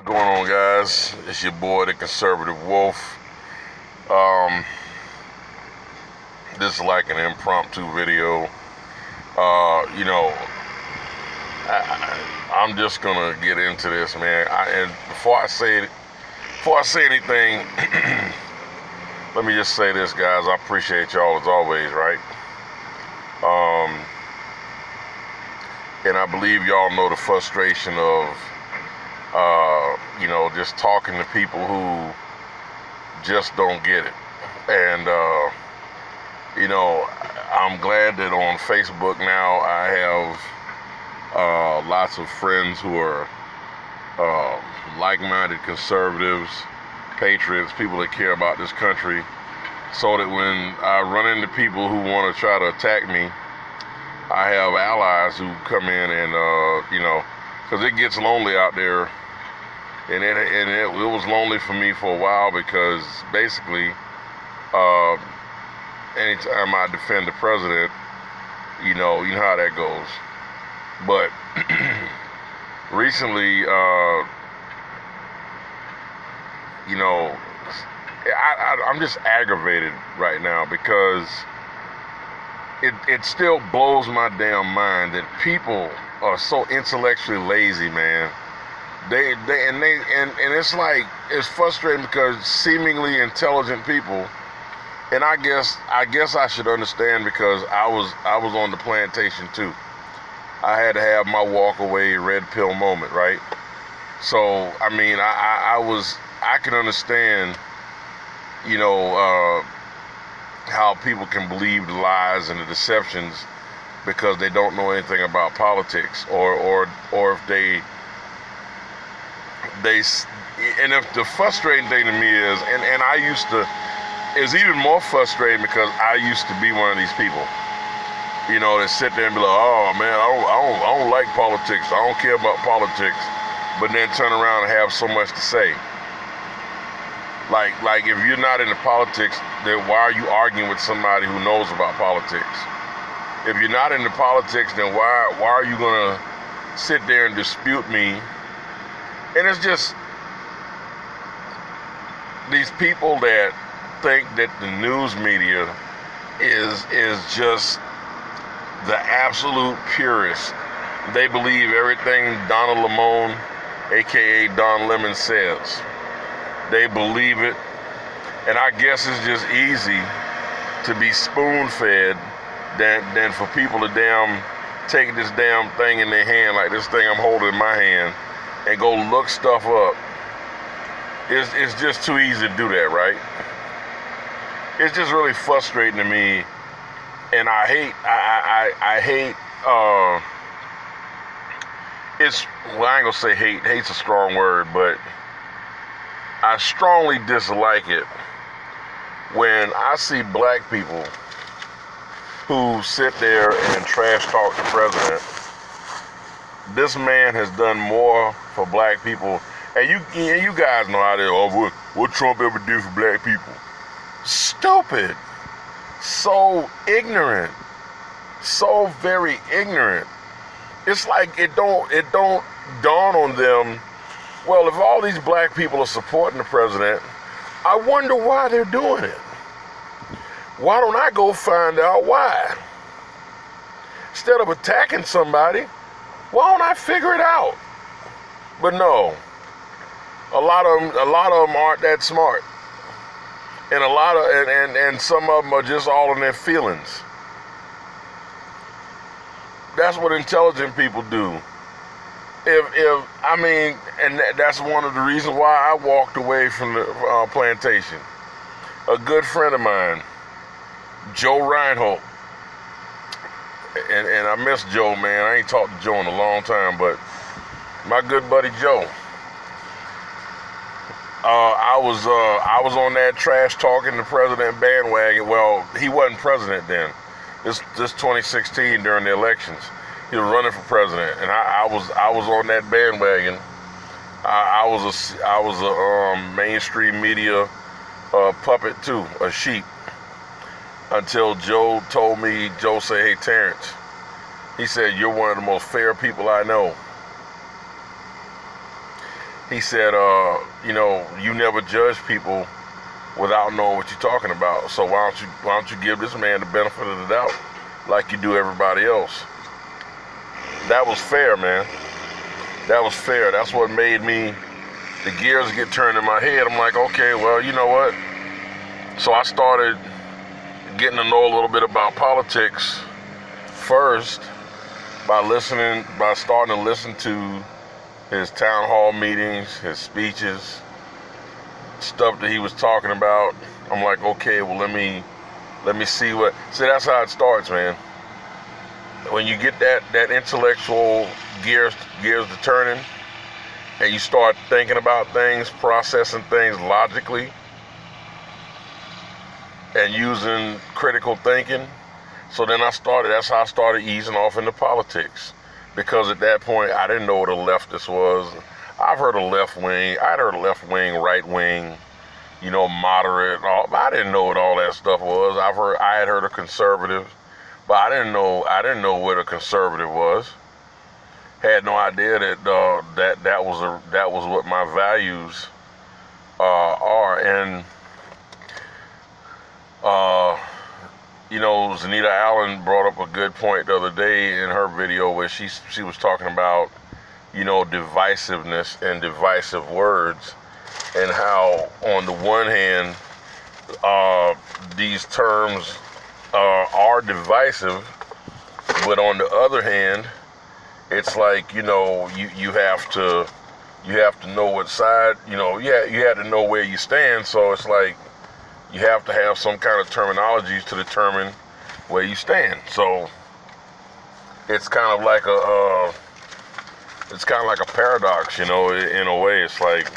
What's going on, guys? It's your boy, the Conservative Wolf. Um, this is like an impromptu video. I'm just gonna get into this, man. And before I say anything, let me just say this, guys. I appreciate y'all as always, right? And I believe y'all know the frustration of just talking to people who just don't get it. And, I'm glad that on Facebook now I have lots of friends who are like-minded conservatives, patriots, people that care about this country, so that when I run into people who want to try to attack me, I have allies who come in and, because it gets lonely out there. And it was lonely for me for a while because basically, anytime I defend the president, you know how that goes. But recently, I'm just aggravated right now because it still blows my damn mind that people are so intellectually lazy, man. And it's like, it's frustrating because seemingly intelligent people, and I guess I should understand because I was on the plantation too. I had to have my walk away red pill moment, right? So I mean, I can understand, how people can believe the lies and the deceptions because they don't know anything about politics, or if they and if the frustrating thing to me is, and it's even more frustrating because I used to be one of these people, that sit there and be like, oh man, I don't like politics, I don't care about politics, but then turn around and have so much to say. Like if you're not into politics, then why are you arguing with somebody who knows about politics? If you're not into politics, then why are you gonna sit there and dispute me? And it's just these people that think that the news media is just the absolute purist. They believe everything Donald Lemon, aka Don Lemon, says. They believe it, and I guess it's just easy to be spoon-fed than for people to take this damn thing in their hand, like this thing I'm holding in my hand, and go look stuff up. It's just too easy to do that, right? It's just really frustrating to me, and I hate, I ain't gonna say hate, hate's a strong word, but I strongly dislike it when I see black people who sit there and trash talk the president. This man has done more for black people, and you guys know how they are. What Trump ever did for black people? Stupid, so ignorant, so very ignorant. It's like it don't dawn on them. Well, if all these black people are supporting the president, I wonder why they're doing it. Why don't I go find out why? Instead of attacking somebody, why don't I figure it out? But no, a lot of them aren't that smart, and and some of them are just all in their feelings. That's what intelligent people do. That's one of the reasons why I walked away from the plantation. A good friend of mine, Joe Reinhold, and I miss Joe, man. I ain't talked to Joe in a long time, but my good buddy Joe. I was on that trash talking the president bandwagon. Well, he wasn't president then. This 2016 during the elections. He was running for president, and I was on that bandwagon. I was a mainstream media puppet too, a sheep. Until Joe said, hey Terrence, he said, you're one of the most fair people I know. he said, you know, you never judge people without knowing what you're talking about. So why don't you give this man the benefit of the doubt like you do everybody else? That was fair, man. That was fair. That's what made me, the gears get turned in my head. I'm like, okay, well, you know what? So I started getting to know a little bit about politics first by starting to listen to his town hall meetings, his speeches, stuff that he was talking about. I'm like, okay, well, let me see what. See, that's how it starts, man. When you get that intellectual gears to turning, and you start thinking about things, processing things logically, and using critical thinking. So then that's how I started easing off into politics. Because at that point, I didn't know what a leftist was. I'd heard of left wing, right wing, you know, moderate. I didn't know what all that stuff was. I had heard of conservative, but I didn't know what a conservative was. Had no idea that was what my values are. And you know, Zanita Allen brought up a good point the other day in her video where she was talking about, you know, divisiveness and divisive words, and how on the one hand these terms are divisive, but on the other hand, it's like, you know, you have to know what side, you know, you have to know where you stand. So it's like you have to have some kind of terminologies to determine where you stand. So it's kind of like a paradox, you know, in a way. It's like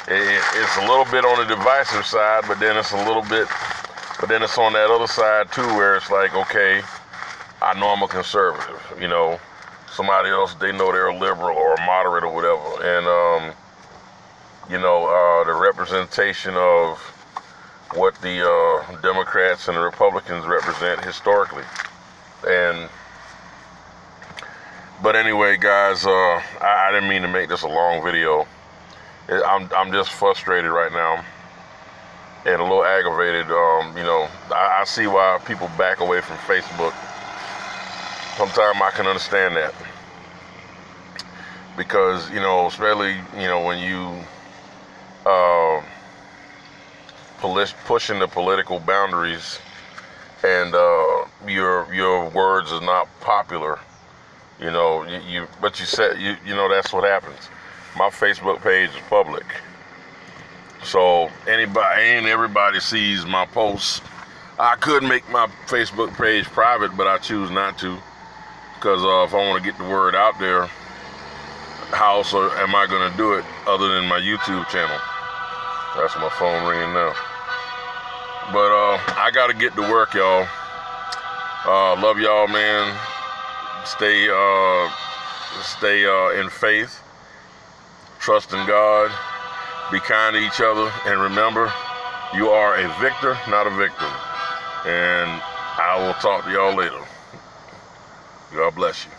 it's a little bit on the divisive side, but then it's on that other side too, where it's like, okay, I know I'm a conservative, you know, somebody else, they know they're a liberal or a moderate or whatever. And you know, the representation of what the Democrats and the Republicans represent historically. But anyway, guys, I didn't mean to make this a long video. I'm just frustrated right now and a little aggravated. You know, I see why people back away from Facebook. Sometimes I can understand that, because, you know, especially, you know, when you pushing the political boundaries, and your words are not popular, you know, but you said, you know, that's what happens. My Facebook page is public, so everybody sees my posts. I could make my Facebook page private, but I choose not to, because if I want to get the word out there, how else am I going to do it other than my YouTube channel? That's my phone ringing now. But I got to get to work, y'all. Love y'all, man. Stay in faith. Trust in God. Be kind to each other. And remember, you are a victor, not a victim. And I will talk to y'all later. God bless you.